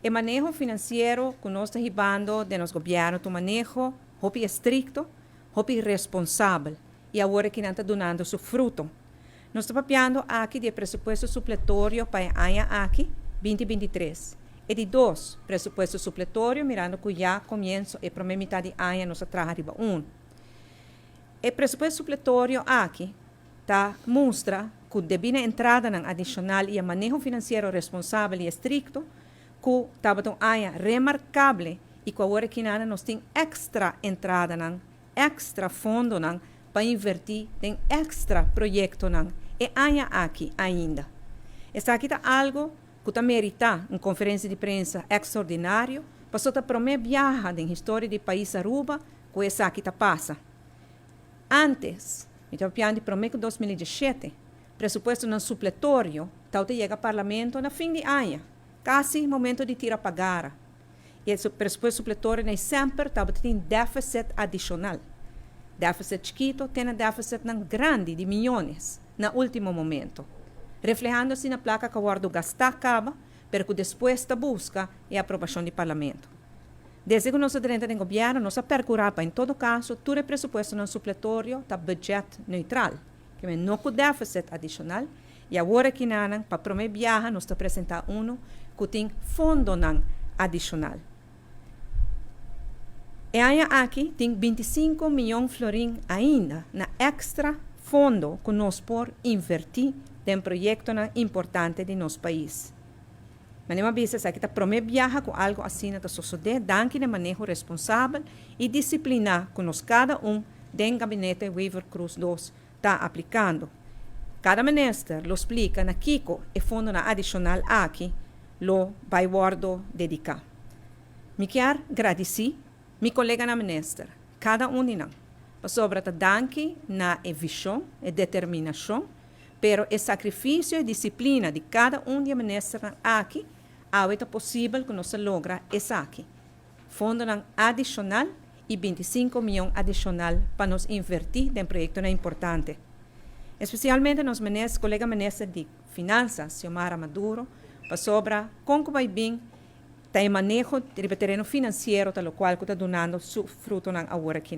El manejo financiero que nos está llevando de los gobiernos, tu manejo, hopi estricto, hopi responsable, y ahora que está donando su fruto. Nós estamos papiando aqui de presupuesto supletório para a ano aqui, 2023. E de dois presupuestos supletórios, mirando que já começa a primeira metade de ano, nós trabalhamos um. O presupuesto supletório aqui mostra que devido à entrada adicional e a manejo financeiro responsável e estricto, que estava um ano remarcável e que agora que nós temos extra entrada, extra fundo para invertir em extra projeto e ano aqui ainda. Está aqui algo que está merita uma conferência de imprensa extraordinária, passou a primeira viagem na história do país Aruba, que essa aqui passa. Antes, estava falando de primeiro 2017, presupuesto no supletório, tal chega ao parlamento no fim de ano, quase momento de tirar pagar. E esse presupuesto supletório nem sempre estava tendo déficit adicional. Déficit chiquito tem déficit grande de milhões no último momento, reflejando-se na placa que o guardo gastar acaba, pero que depois da busca e aprovação do parlamento. Desde que nossa dirigente do governo nos percurava, em todo caso, todo o presupuesto no supletório está budget neutral, que não com déficit adicional, e agora que não, para a primeira viagem, nós apresentamos que tem fundo adicional. E aí aqui tem 25 milhões de florins ainda na extra fundo que nós por invertir em projeto importante de nosso país. Mas uma vez aqui está primeira viagem com algo assim que sucede, danke de manejo responsável e disciplinar que nós cada do gabinete Weaver Cruz 2 está aplicando. Cada ministro lo explica na Kiko e fundo adicional aqui, lo vai guardo dedicar. Me quero agradecer meu colega na ministra, cada de nós, sobre a danke na visão e determinação, pero o sacrifício e disciplina de cada de ministros aqui, é possível que nós logra isso aqui. Fundo adicional e 25 milhões adicional para nos invertir em projetos importantes. Especialmente nos colega ministro de Finanças, Xiomara Maduro, sobre como vai bem tem manejo do terreno financeiro, tal qual que está donando su fruto agora aqui.